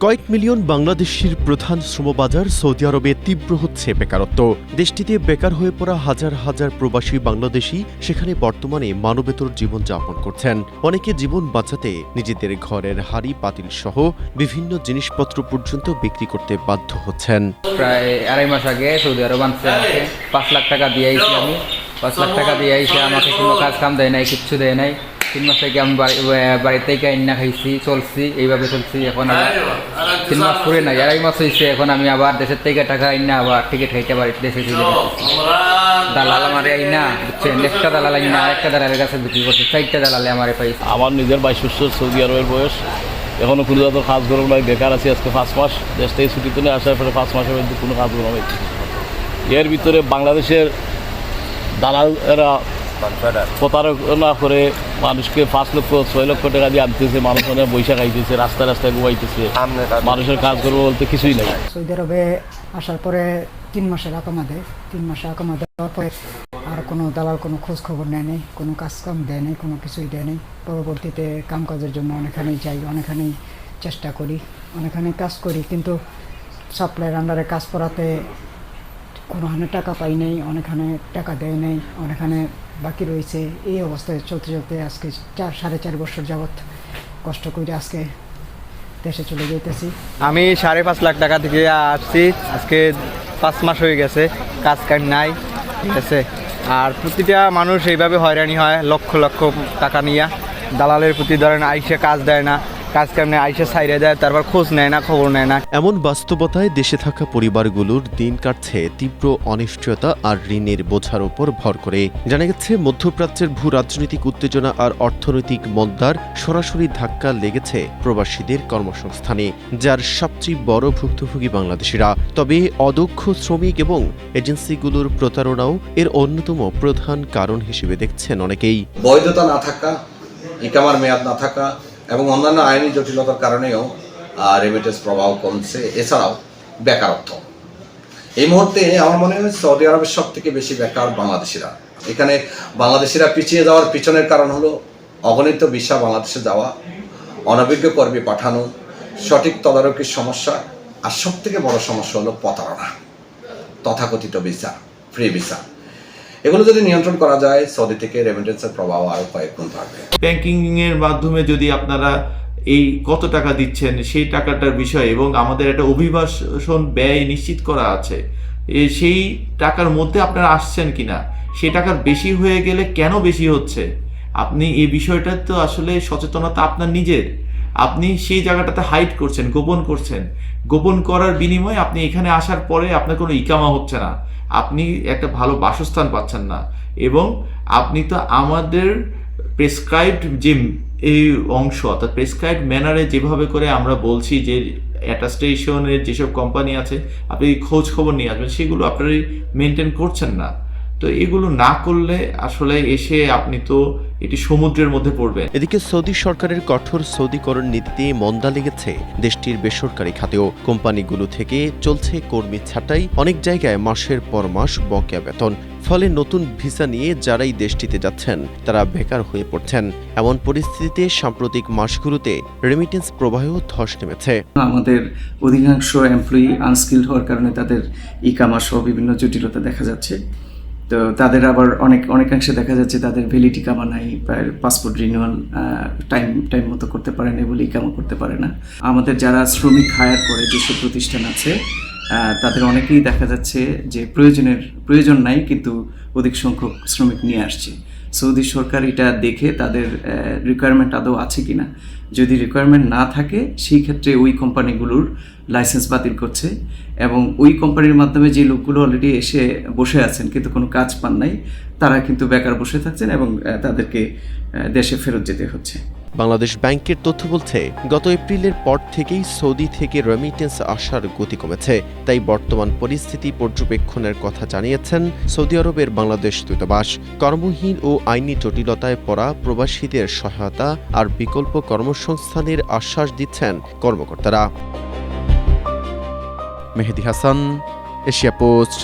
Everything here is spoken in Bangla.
কয়েক মিলিয়ন বাংলাদেশির প্রধান শ্রমবাজার সৌদি আরবে তীব্র হচ্ছে বেকারত্ব। দেশটিতে বেকার হয়ে পড়া হাজার হাজার প্রবাসী বাংলাদেশি সেখানে বর্তমানে মানবেতর জীবনযাপন করছেন। অনেকে জীবন বাঁচাতে নিজেদের ঘরের হাড়ি পাতিল সহ বিভিন্ন জিনিসপত্র পর্যন্ত বিক্রি করতে বাধ্য হচ্ছেন। প্রায় আড়াই মাস আগে সৌদি আরব আনছে, 5 লাখ টাকা দিয়ে আইছি আমি। 5 লাখ টাকা দিয়ে আইসে আমাকে কোনো কাজ কাম দেয় নাই, কিচ্ছু দেয় নাই। 3 মাস থেকে আমি বাড়ি থেকে আইনা খাইছি, চলছি, এইভাবে চলছি। এখন আবার 3 মাস করে নাই, আড়াই মাস হয়েছে। এখন আমি আবার দেশের থেকে টাকা আইনা আবার টিকিট খাইতে পারি দেশে চলে যেতেছি। দালাল আমারে আইনা বুঝছেন, একটা দালাল আইনা আরেকটা দালালের কাছে বিক্রি করছে, 4টা দালালে আমারে পাইছে। আমার নিজের 22 বছর সৌদি আরবের বয়স, এখনও কোনো জাতীয় কাজ গরম নয়, বেকার আছি। আজকে 5 মাস দেশ থেকে ছুটিতে নিয়ে আসার পরে 5 মাসের মধ্যে কোনো কাজ গরম হয়েছে। এর ভিতরে বাংলাদেশের দালালেরা প্রতারণা করে মানুষকে 5 লক্ষ 6 লক্ষ টাকা দিয়ে আনতেছে, মানুষ অনেক বৈশাখ আইতেছে, রাস্তায় রাস্তায় ঘুমাইতেছে, মানুষের কাজ করবো বলতে কিছুই নেই। সৌদি আরবে আসার পরে 3 মাসের আকামা দেয়। 3 মাসে আকামা দেওয়ার পরে আর কোনো দালাল কোনো খোঁজ খবর নেয় নেই, কোনো কাজ কাম দেয় নেই, কোনো কিছুই দেয় নেই। পরবর্তীতে কাম কাজের জন্য অনেকখানেই যাই, অনেকখানেই চেষ্টা করি, অনেকখানেই কাজ করি, কিন্তু সাপ্লাইয়ের আন্ডারে কাজ করাতে কোনোখানে টাকা পাই নেই, অনেকখানে টাকা দেয় নেই, অনেকখানে বাকি রয়েছে। এই অবস্থায় চলতে চলতে আজকে 4.5 বছর যাবৎ কষ্ট করে আজকে দেশে চলে যেতেছি। আমি 5.5 লাখ টাকা থেকে আসছি, আজকে 5 মাস হয়ে গেছে, কাজ কাজ নাই, ঠিক আছে। আর প্রতিটা মানুষ এইভাবে হয়রানি হয়, লক্ষ লক্ষ টাকা নিয়ে দালালের প্রতি ধরেন আইসে কাজ দেয় না, কাজ কামনে আইসে ছাইরে দেয়, তারপর খোঁজ নেয় না, খবর নেয় না। এমন বাস্তবতায় দেশে থাকা পরিবারগুলোর দিন কাটছে তীব্র অনিশ্চয়তা আর ঋণের বোঝার ওপর ভর করে। জানা গেছে, মধ্যপ্রাচ্যের ভূ রাজনৈতিক উত্তেজনা আর অর্থনৈতিক মন্দার সরাসরি ধাক্কা লেগেছে প্রবাসীদের কর্মসংস্থানে, যার সবচেয়ে বড় ভুক্তভোগী বাংলাদেশিরা। তবে অদক্ষ শ্রমিক এবং এজেন্সিগুলোর প্রতারণাও এর অন্যতম প্রধান কারণ হিসেবে দেখছেন অনেকেই। বৈধতা না থাকা, ইকামার মেয়াদ না থাকা এবং অন্যান্য আইনি জটিলতার কারণেও রেমিটেন্স প্রবাহ কমছে। এছাড়াও বেকারত্ব। এই মুহূর্তে আমার মনে হয় সৌদি আরবের সব থেকে বেশি বেকার বাংলাদেশিরা। এখানে বাংলাদেশিরা পিছিয়ে যাওয়ার পিছনের কারণ হলো অগণিত ভিসা বাংলাদেশে যাওয়া, অনভিজ্ঞ কর্মী পাঠানো, সঠিক তদারকির সমস্যা, আর সব থেকে বড় সমস্যা হলো প্রতারণা, তথাকথিত ভিসা, ফ্রি ভিসা। এগুলো যদি নিয়ন্ত্রণ করা যায়, সৌদি থেকে রেমিটেন্সের প্রবাহ আরও কয়েক গুণ বাড়বে। ব্যাংকিং এর মাধ্যমে যদি আপনারা এই কত টাকা দিচ্ছেন সেই টাকাটার বিষয় এবং আমাদের একটা অভিবাসন ব্যয় নিশ্চিত করা আছে, সেই টাকার মধ্যে আপনারা আসছেন কিনা, সেই টাকার বেশি হয়ে গেলে কেন বেশি হচ্ছে, আপনি এই বিষয়টা তো আসলে সচেতনতা আপনার নিজের। আপনি সেই জায়গাটাতে হাইড করছেন, গোপন করছেন। গোপন করার বিনিময়ে আপনি এখানে আসার পরে আপনার কোনো ইকামা হচ্ছে না, আপনি একটা ভালো বাসস্থান পাচ্ছেন না, এবং আপনি তো আমাদের প্রেসক্রাইবড যে এই অংশ, অর্থাৎ প্রেসক্রাইবড ম্যানারে যেভাবে করে আমরা বলছি যে অ্যাটাস্টেশনের যেসব কোম্পানি আছে আপনি খোঁজ খবর নিয়ে আসবেন, সেগুলো আপনারা মেনটেন করছেন না। তো এগুলো না করলে আসলে এসে আপনি তো এটি সমুদ্রের মধ্যে পড়বেন। এদিকে সৌদি সরকারের কঠোর সৌদিকরণ নীতিতে মন্দা লেগেছে দেশটির বেসরকারি খাতেও। কোম্পানিগুলো থেকে চলছে কর্মী ছাঁটাই, অনেক জায়গায় মাসের পর মাস বকেয়া বেতন। ফলে নতুন ভিসা নিয়ে যারাই দেশটিতে যাচ্ছেন তারা বেকার হয়ে পড়ছেন। এমন পরিস্থিতিতে সাম্প্রতিক মাসগুলোতে রেমিটেন্স প্রবাহেও ধস নেমেছে। আমাদের অধিকাংশ এমপ্লয়ি আনস্কিলড হওয়ার কারণে তাদের ইকামা সহ বিভিন্ন জটিলতা দেখা যাচ্ছে। তো তাদের আবার অনেকাংশে দেখা যাচ্ছে তাদের ভ্যালিড ইকামা নাই, পাসপোর্ট রিনিউয়াল টাইম মতো করতে পারে না বলে ইকামা করতে পারে না। আমাদের যারা শ্রমিক হায়ার করে যেসব প্রতিষ্ঠান আছে তাদের অনেকেই দেখা যাচ্ছে যে প্রয়োজন নাই, কিন্তু অধিক সংখ্যক শ্রমিক নিয়ে আসছে। সৌদি সরকার এটা দেখে তাদের রিকোয়ারমেন্ট আদৌ আছে কিনা, যদি রিকোয়ারমেন্ট না থাকে সেই ক্ষেত্রে ওই কোম্পানিগুলোর লাইসেন্স বাতিল করছে, এবং ওই কোম্পানির মাধ্যমে যে লোকগুলো অলরেডি এসে বসে আছেন কিন্তু কোনো কাজ পান নাই, তারা কিন্তু বেকার বসে থাকছেন এবং তাদেরকে দেশে ফেরত যেতে হচ্ছে। বাংলাদেশ ব্যাংকের তথ্য বলছে, গত এপ্রিলের পর থেকেই সৌদি থেকে রেমিটেন্স আসার গতি কমেছে। তাই বর্তমান পরিস্থিতি পর্যবেক্ষণের কথা জানিয়েছেন সৌদি আরবের বাংলাদেশ দূতাবাস। কর্মহীন ও আইনি জটিলতায় পড়া প্রবাসীদের সহায়তা আর বিকল্প কর্মসংস্থানের আশ্বাস দিচ্ছেন কর্মকর্তারা। Mehedi Hasan, Asia post.